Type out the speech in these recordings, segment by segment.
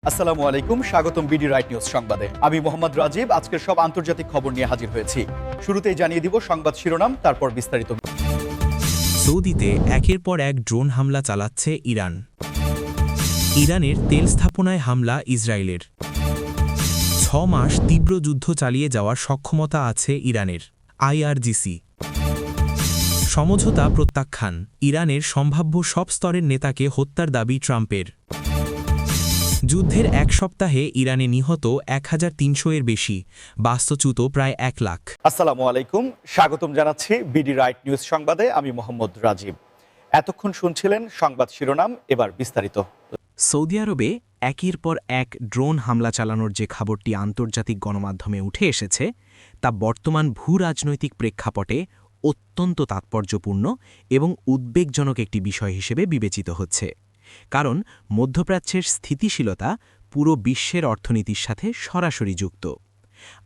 আসসালামু আলাইকুম, স্বাগতম বিডি রাইট নিউজ সংবাদে। আমি মোহাম্মদ রাজীব আজকের সব আন্তর্জাতিক খবর নিয়ে হাজির হয়েছি। শুরুতেই জানিয়ে দিব সংবাদ শিরোনাম, তারপর বিস্তারিত। সৌদিতে একের পর এক ড্রোন হামলা চালাচ্ছে ইরান। ইরানের তেল স্থাপনায় হামলা ইসরায়েলের। 6 মাস তীব্র যুদ্ধ চালিয়ে যাওয়ার সক্ষমতা আছে ইরানের। আইআরজিসি সমঝোতা প্রত্যাখ্যান, ইরানের সম্ভাব্য সব স্তরের নেতাকে হত্যার দাবি ট্রাম্পের। যুদ্ধের এক সপ্তাহে ইরানে নিহত 1300-এর বেশি, বাস্তুচ্যুত প্রায় 1 লাখ। আসসালামু আলাইকুম, স্বাগতম জানাচ্ছি বিডি রাইট নিউজ সংবাদে। আমি মোহাম্মদ রাজীব। এতক্ষণ শুনছিলেন সংবাদ শিরোনাম, এবার বিস্তারিত। সৌদি আরবে একের পর এক ড্রোন হামলা চালানোর যে খবরটি আন্তর্জাতিক গণমাধ্যমে উঠে এসেছে তা বর্তমান ভূরাজনৈতিক প্রেক্ষাপটে অত্যন্ত তাৎপর্যপূর্ণ এবং উদ্বেগজনক একটি বিষয় হিসেবে বিবেচিত হচ্ছে। কারণ মধ্যপ্রাচ্যের স্থিতিশীলতা পুরো বিশ্বের অর্থনীতির সাথে সরাসরি যুক্ত।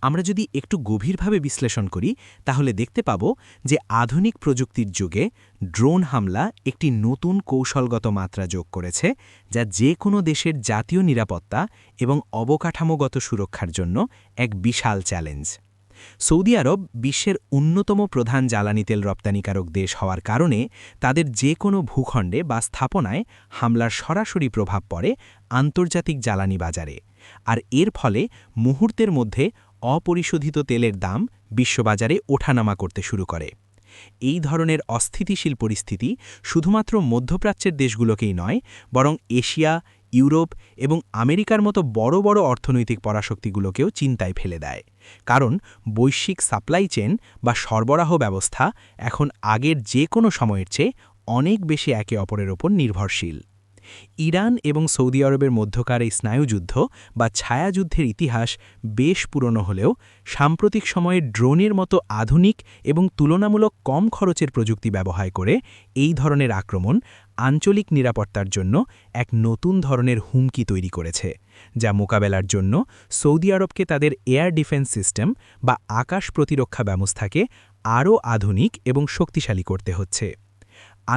আমরা যদি একটু গভীরভাবে বিশ্লেষণ করি তাহলে দেখতে পাব যে আধুনিক প্রযুক্তির যুগে ড্রোন হামলা একটি নতুন কৌশলগত মাত্রা যোগ করেছে, যা যে কোনো দেশের জাতীয় নিরাপত্তা এবং অবকাঠামোগত সুরক্ষার জন্য এক বিশাল চ্যালেঞ্জ। সৌদি আরব বিশ্বের অন্যতম প্রধান জ্বালানি তেল রপ্তানিকারক দেশ হওয়ার কারণে তাদের যে কোনো ভূখণ্ডে বা স্থাপনায় হামলার সরাসরি প্রভাব পড়ে আন্তর্জাতিক জ্বালানি বাজারে, আর এর ফলে মুহূর্তের মধ্যে অপরিশোধিত তেলের দাম বিশ্ববাজারে ওঠানামা করতে শুরু করে। এই ধরনের অস্থিতিশীল পরিস্থিতি শুধুমাত্র মধ্যপ্রাচ্যের দেশগুলোকেই নয়, বরং এশিয়া, ইউরোপ এবং আমেরিকার মতো বড় বড় অর্থনৈতিক পরাশক্তিগুলোকেও চিন্তায় ফেলে দেয়। কারণ বৈশ্বিক সাপ্লাই চেন বা সরবরাহ ব্যবস্থা এখন আগের যে কোনো সময়ের চেয়ে অনেক বেশি একে অপরের ওপর নির্ভরশীল। ইরান এবং সৌদি আরবের মধ্যকার এই স্নায়ুযুদ্ধ বা ছায়াযুদ্ধের ইতিহাস বেশ পুরনো হলেও সাম্প্রতিক সময়ে ড্রোনের মতো আধুনিক এবং তুলনামূলক কম খরচের প্রযুক্তি ব্যবহার করে এই ধরনের আক্রমণ আঞ্চলিক নিরাপত্তার জন্য এক নতুন ধরনের হুমকি তৈরি করেছে, যা মোকাবেলার জন্য সৌদি আরবকে তাদের এয়ার ডিফেন্স সিস্টেম বা আকাশ প্রতিরক্ষা ব্যবস্থাকে আরও আধুনিক এবং শক্তিশালী করতে হচ্ছে।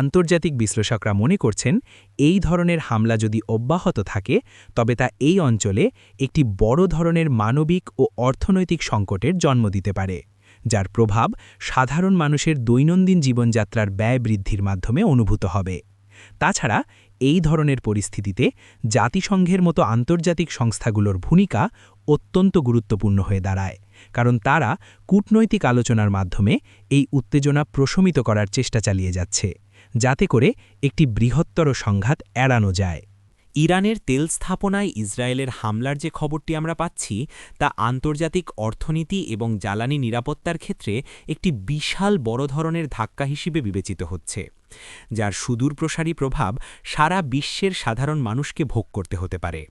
আন্তর্জাতিক বিশ্লেষকরা মনে করছেন এই ধরনের হামলা যদি অব্যাহত থাকে তবে তা এই অঞ্চলে একটি বড় ধরনের মানবিক ও অর্থনৈতিক সংকটের জন্ম দিতে পারে, যার প্রভাব সাধারণ মানুষের দৈনন্দিন জীবনযাত্রার ব্যয় বৃদ্ধির মাধ্যমে অনুভূত হবে। তাছাড়া এই ধরনের পরিস্থিতিতে জাতিসংঘের মতো আন্তর্জাতিক সংস্থাগুলোর ভূমিকা অত্যন্ত গুরুত্বপূর্ণ হয়ে দাঁড়ায়, কারণ তারা কূটনৈতিক আলোচনার মাধ্যমে এই উত্তেজনা প্রশমিত করার চেষ্টা চালিয়ে যাচ্ছে, যাতে করে একটি বৃহত্তর সংঘাত এড়ানো যায়। ইরানের তেল স্থাপনায় ইসরায়েলের হামলার যে খবরটি আমরা পাচ্ছি তা আন্তর্জাতিক অর্থনীতি এবং জ্বালানি নিরাপত্তার ক্ষেত্রে একটি বিশাল বড় ধরনের ধাক্কা হিসেবে বিবেচিত হচ্ছে, যার সুদূরপ্রসারী প্রভাব সারা বিশ্বের সাধারণ মানুষকে ভোগ করতে হতে পারে।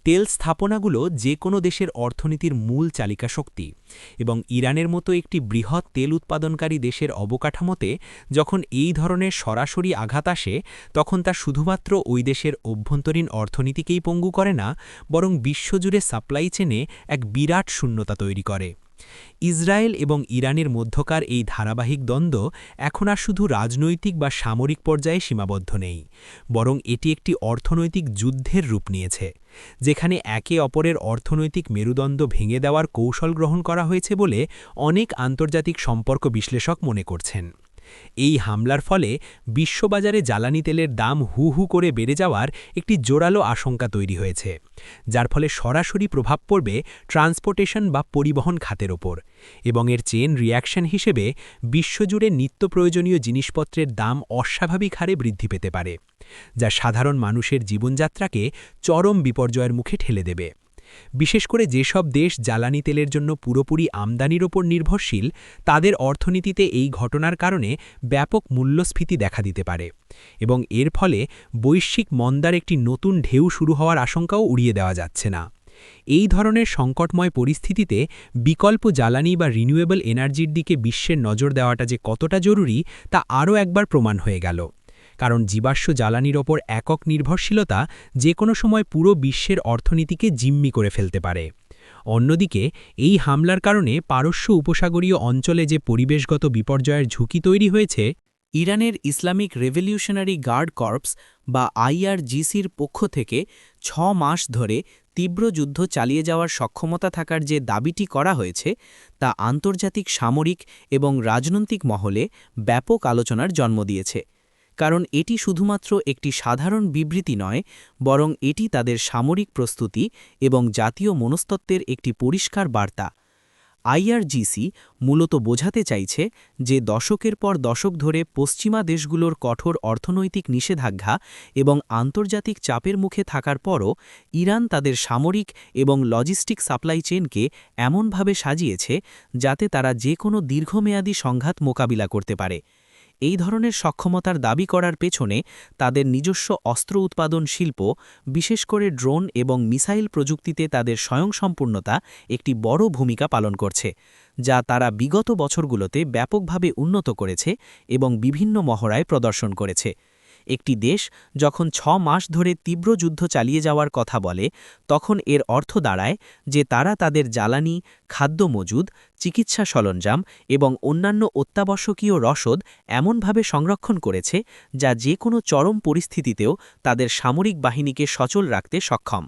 তেল স্থাপনাগুলো যে কোনো দেশের অর্থনীতির মূল চালিকা শক্তি, এবং ইরানের মতো একটি বৃহৎ তেল উৎপাদনকারী দেশের অবকাঠামোতে যখন এই ধরনের সরাসরি আঘাত আসে তখন তা শুধুমাত্র ওই দেশের অভ্যন্তরীণ অর্থনীতিকেই পঙ্গু করে না, বরং বিশ্বজুড়ে সাপ্লাই চেনে এক বিরাট শূন্যতা তৈরি করে। ইসরায়েল এবং ইরানের মধ্যকার এই ধারাবাহিক দ্বন্দ্ব এখন আর শুধু রাজনৈতিক বা সামরিক পর্যায়ে সীমাবদ্ধ নেই, বরং এটি একটি অর্থনৈতিক যুদ্ধের রূপ নিয়েছে, যেখানে একে অপরের অর্থনৈতিক মেরুদণ্ড ভেঙে দেওয়ার কৌশল গ্রহণ করা হয়েছে বলে অনেক আন্তর্জাতিক সম্পর্ক বিশ্লেষক মনে করছেন। এই হামলার ফলে বিশ্ববাজারে জ্বালানি তেলের দাম হু হু করে বেড়ে যাওয়ার একটি জোরালো আশঙ্কা তৈরি হয়েছে, যার ফলে সরাসরি প্রভাব পড়বে ট্রান্সপোর্টেশন বা পরিবহন খাতের ওপর, এবং এর চেইন রিঅ্যাকশন হিসেবে বিশ্বজুড়ে নিত্য প্রয়োজনীয় জিনিসপত্রের দাম অস্বাভাবিক হারে বৃদ্ধি পেতে পারে, যা সাধারণ মানুষের জীবনযাত্রাকে চরম বিপর্যয়ের মুখে ঠেলে দেবে। বিশেষ করে যেসব দেশ জ্বালানি তেলের জন্য পুরোপুরি আমদানির ওপর নির্ভরশীল, তাদের অর্থনীতিতে এই ঘটনার কারণে ব্যাপক মূল্যস্ফীতি দেখা দিতে পারে, এবং এর ফলে বৈশ্বিক মন্দার একটি নতুন ঢেউ শুরু হওয়ার আশঙ্কাও উড়িয়ে দেওয়া যাচ্ছে না। এই ধরনের সংকটময় পরিস্থিতিতে বিকল্প জ্বালানি বা রিনিউয়েবল এনার্জির দিকে বিশ্বের নজর দেওয়াটা যে কতটা জরুরি তা আরও একবার প্রমাণ হয়ে গেল, কারণ জীবাশ্ম জ্বালানির ওপর একক নির্ভরশীলতা যে কোনো সময় পুরো বিশ্বের অর্থনীতিকে জিম্মি করে ফেলতে পারে। অন্যদিকে এই হামলার কারণে পারস্য উপসাগরীয় অঞ্চলে যে পরিবেশগত বিপর্যয়ের ঝুঁকি তৈরি হয়েছে, ইরানের ইসলামিক রেভলিউশনারি গার্ড কর্পস বা আইআরজিসির পক্ষ থেকে ৬ মাস ধরে তীব্র যুদ্ধ চালিয়ে যাওয়ার সক্ষমতা থাকার যে দাবিটি করা হয়েছে তা আন্তর্জাতিক সামরিক এবং রাজনৈতিক মহলে ব্যাপক আলোচনার জন্ম দিয়েছে। কারণ এটি শুধুমাত্র একটি সাধারণ বিবৃতি নয়, বরং এটি তাদের সামরিক প্রস্তুতি এবং জাতীয় মনস্তত্ত্বের একটি পরিষ্কার বার্তা। আইআরজিসি মূলত বোঝাতে চাইছে যে দশকের পর দশক ধরে পশ্চিমা দেশগুলোর কঠোর অর্থনৈতিক নিষেধাজ্ঞা এবং আন্তর্জাতিক চাপের মুখে থাকার পরও ইরান তাদের সামরিক এবং লজিস্টিক সাপ্লাই চেইনকে এমনভাবে সাজিয়েছে যাতে তারা যে কোনো দীর্ঘমেয়াদী সংঘাত মোকাবিলা করতে পারে। এই ধরনের সক্ষমতার দাবি করার পেছনে তাদের নিজস্ব অস্ত্র উৎপাদন শিল্প, বিশেষ করে ড্রোন এবং মিসাইল প্রযুক্তিতে তাদের স্বয়ংসম্পূর্ণতা একটি বড় ভূমিকা পালন করছে, যা তারা বিগত বছরগুলোতে ব্যাপকভাবে উন্নত করেছে এবং বিভিন্ন মহড়ায় প্রদর্শন করেছে। একটি দেশ যখন ৬ মাস ধরে তীব্র যুদ্ধ চালিয়ে যাওয়ার কথা বলে, তখন এর অর্থ দাঁড়ায় যে তারা তাদের জ্বালানি, খাদ্য মজুদ, চিকিৎসা সরঞ্জাম এবং অন্যান্য অত্যাবশ্যকীয় রসদ এমনভাবে সংরক্ষণ করেছে যা যে কোনো চরম পরিস্থিতিতেও তাদের সামরিক বাহিনীকে সচল রাখতে সক্ষম।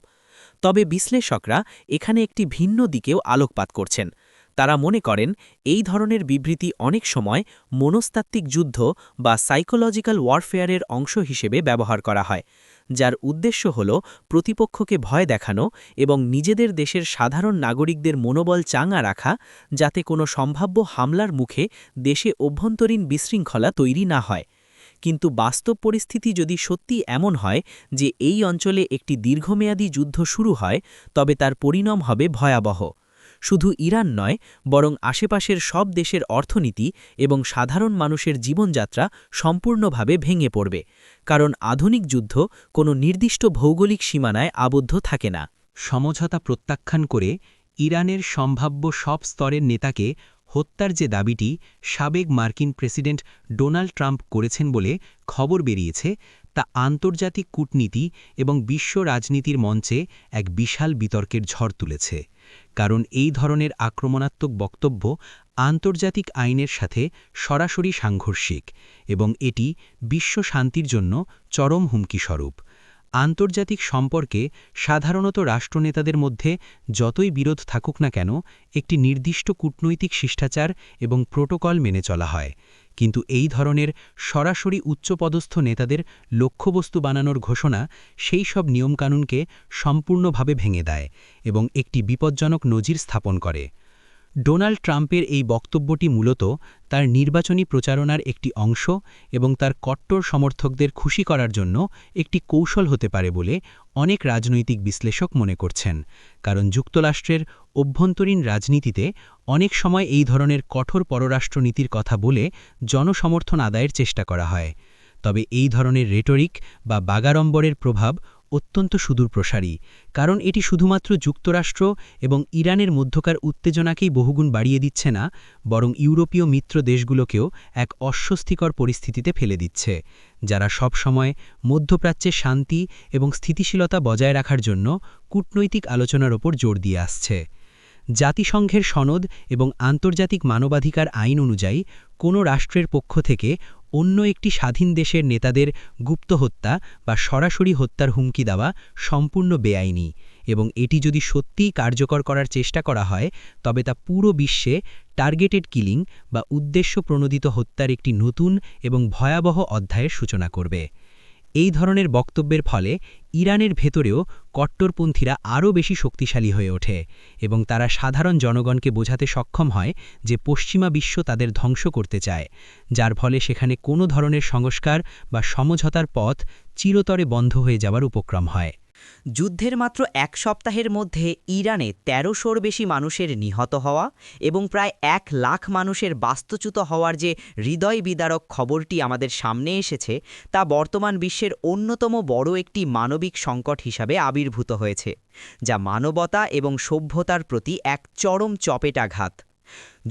তবে বিশ্লেষকরা এখানে একটি ভিন্ন দিকেও আলোকপাত করছেন। তারা মনে করেন এই ধরনের বিবৃতি অনেক সময় মনস্তাত্ত্বিক যুদ্ধ বা সাইকোলজিক্যাল ওয়ারফেয়ারের অংশ হিসেবে ব্যবহার করা হয়, যার উদ্দেশ্য হল প্রতিপক্ষকে ভয় দেখানো এবং নিজেদের দেশের সাধারণ নাগরিকদের মনোবল চাঙা রাখা, যাতে কোনো সম্ভাব্য হামলার মুখে দেশে অভ্যন্তরীণ বিশৃঙ্খলা তৈরি না হয়। কিন্তু বাস্তব পরিস্থিতি যদি সত্যি এমন হয় যে এই অঞ্চলে একটি দীর্ঘমেয়াদী যুদ্ধ শুরু হয়, তবে তার পরিণাম হবে ভয়াবহ। শুধু ইরান নয়, বরং আশেপাশের সব দেশের অর্থনীতি এবং সাধারণ মানুষের জীবনযাত্রা সম্পূর্ণভাবে ভেঙে পড়বে, কারণ আধুনিক যুদ্ধ কোনো নির্দিষ্ট ভৌগোলিক সীমানায় আবদ্ধ থাকে না। সমঝোতা প্রত্যাখ্যান করে ইরানের সম্ভাব্য সব স্তরের নেতাকে হত্যার যে দাবিটি সাবেক মার্কিন প্রেসিডেন্ট ডোনাল্ড ট্রাম্প করেছেন বলে খবর বেরিয়েছে, তা আন্তর্জাতিক কূটনীতি এবং বিশ্ব রাজনীতির মঞ্চে এক বিশাল বিতর্কের ঝড় তুলেছে। কারণ এই ধরনের আক্রমণাত্মক বক্তব্য আন্তর্জাতিক আইনের সাথে সরাসরি সাংঘর্ষিক এবং এটি বিশ্ব শান্তির জন্য চরম হুমকিস্বরূপ। আন্তর্জাতিক সম্পর্কে সাধারণত রাষ্ট্রনেতাদের মধ্যে যতই বিরোধ থাকুক না কেন, একটি নির্দিষ্ট কূটনৈতিক শিষ্টাচার এবং প্রোটোকল মেনে চলা হয়। কিন্তু এই ধরনের সরাসরি উচ্চপদস্থ নেতাদের লক্ষ্যবস্তু বানানোর ঘোষণা সেই সব নিয়মকানুনকে সম্পূর্ণভাবে ভেঙে দেয় এবং একটি বিপজ্জনক নজির স্থাপন করে। ডোনাল্ড ট্রাম্পের এই বক্তব্যটি মূলত তার নির্বাচনী প্রচারণার একটি অংশ এবং তার কট্টর সমর্থকদের খুশি করার জন্য একটি কৌশল হতে পারে বলে অনেক রাজনৈতিক বিশ্লেষক মনে করছেন, কারণ যুক্তরাষ্ট্রের অভ্যন্তরীণ রাজনীতিতে অনেক সময় এই ধরনের কঠোর পররাষ্ট্রনীতির কথা বলে জনসমর্থন আদায়ের চেষ্টা করা হয়। তবে এই ধরনের রেটরিক বা বাগাড়ম্বরের প্রভাব অত্যন্ত সুদূরপ্রসারী, কারণ এটি শুধুমাত্র যুক্তরাষ্ট্র এবং ইরানের মধ্যকার উত্তেজনাকেই বহুগুণ বাড়িয়ে দিচ্ছে না, বরং ইউরোপীয় মিত্র দেশগুলোকেও এক অস্বস্তিকর পরিস্থিতিতে ফেলে দিচ্ছে, যারা সব সময় মধ্যপ্রাচ্যে শান্তি এবং স্থিতিশীলতা বজায় রাখার জন্য কূটনৈতিক আলোচনার ওপর জোর দিয়ে আসছে। জাতিসংঘের সনদ এবং আন্তর্জাতিক মানবাধিকার আইন অনুযায়ী কোনো রাষ্ট্রের পক্ষ থেকে অন্য একটি স্বাধীন দেশের নেতাদের গুপ্ত হত্যা বা সরাসরি হত্যার হুমকি দেওয়া সম্পূর্ণ বেআইনি, এবং এটি যদি সত্যিই কার্যকর করার চেষ্টা করা হয়, তবে তা পুরো বিশ্বে টার্গেটেড কিলিং বা উদ্দেশ্যপ্রণোদিত হত্যার একটি নতুন এবং ভয়াবহ অধ্যায়ের সূচনা করবে। এই ধরনের বক্তব্যের ফলে ইরানের ভেতরেও কট্টরপন্থীরা আরও বেশি শক্তিশালী হয়ে ওঠে এবং তারা সাধারণ জনগণকে বোঝাতে সক্ষম হয় যে পশ্চিমা বিশ্ব তাদের ধ্বংস করতে চায়, যার ফলে সেখানে কোনো ধরনের সংস্কার বা সমঝোতার পথ চিরতরে বন্ধ হয়ে যাওয়ার উপক্রম হয়। যুদ্ধের মাত্র এক সপ্তাহের মধ্যে ইরানে ১৩০০র বেশি মানুষের নিহত হওয়া এবং প্রায় ১ লাখ মানুষের বাস্তুচ্যুত হওয়ার যে হৃদয় বিদারক খবরটি আমাদের সামনে এসেছে, তা বর্তমান বিশ্বের অন্যতম বড় একটি মানবিক সংকট হিসাবে আবির্ভূত হয়েছে, যা মানবতা এবং সভ্যতার প্রতি এক চরম চপেটাঘাত।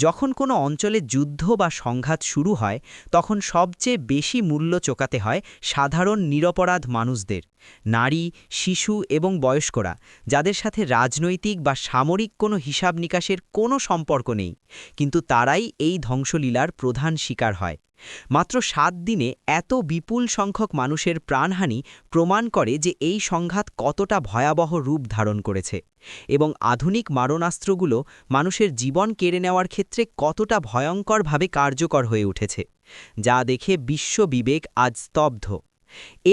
যখন কোনো অঞ্চলে যুদ্ধ বা সংঘাত শুরু হয় তখন সবচেয়ে বেশি মূল্য চোকাতে হয় সাধারণ নিরপরাধ মানুষদের, নারী, শিশু এবং বয়স্করা, যাদের সাথে রাজনৈতিক বা সামরিক কোনো হিসাব নিকাশের কোনো সম্পর্ক নেই, কিন্তু তারাই এই ধ্বংসলীলার প্রধান শিকার হয়। মাত্র 7 দিনে এত বিপুল সংখ্যক মানুষের প্রাণহানি প্রমাণ করে যে এই সংঘাত কতটা ভয়াবহ রূপ ধারণ করেছে এবং আধুনিক মারণাস্ত্রগুলো মানুষের জীবন কেড়ে নেওয়ার ক্ষেত্রে কতটা ভয়ঙ্করভাবে কার্যকর হয়ে উঠেছে, যা দেখে বিশ্ব বিবেক আজ স্তব্ধ।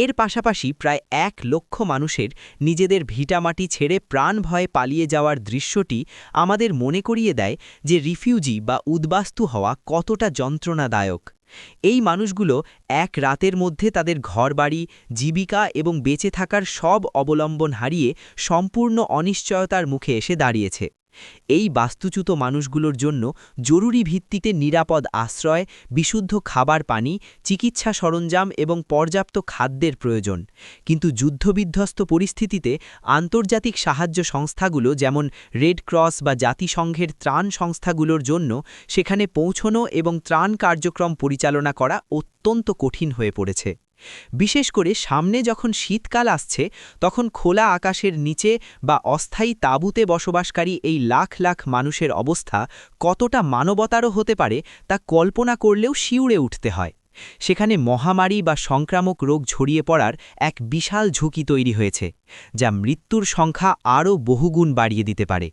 এর পাশাপাশি প্রায় 1 লক্ষ মানুষের নিজেদের ভিটামাটি ছেড়ে প্রাণ ভয়ে পালিয়ে যাওয়ার দৃশ্যটি আমাদের মনে করিয়ে দেয় যে রিফিউজি বা উদ্বাস্তু হওয়া কতটা যন্ত্রণাদায়ক। এই মানুষগুলো এক রাতের মধ্যে তাদের ঘরবাড়ি, জীবিকা এবং বেঁচে থাকার সব অবলম্বন হারিয়ে সম্পূর্ণ অনিশ্চয়তার মুখে এসে দাঁড়িয়েছে। এই বাস্তুচ্যুত মানুষগুলোর জন্য জরুরি ভিত্তিতে নিরাপদ আশ্রয়, বিশুদ্ধ খাবার পানি, চিকিৎসা সরঞ্জাম এবং পর্যাপ্ত খাদ্যের প্রয়োজন। কিন্তু যুদ্ধবিধ্বস্ত পরিস্থিতিতে আন্তর্জাতিক সাহায্য সংস্থাগুলো যেমন রেড ক্রস বা জাতিসংঘের ত্রাণ সংস্থাগুলোর জন্য সেখানে পৌঁছনো এবং ত্রাণ কার্যক্রম পরিচালনা করা অত্যন্ত কঠিন হয়ে পড়েছে। বিশেষ করে সামনে যখন শীতকাল আসছে তখন খোলা আকাশের নিচে বা অস্থায়ী তাঁবুতে বসবাসকারী এই লাখ লাখ মানুষের অবস্থা কতটা মানবতারও হতে পারে তা কল্পনা করলেও শিউরে উঠতে হয়। সেখানে মহামারী বা সংক্রামক রোগ ছড়িয়ে পড়ার এক বিশাল ঝুঁকি তৈরি হয়েছে, যা মৃত্যুর সংখ্যা আরও বহুগুণ বাড়িয়ে দিতে পারে।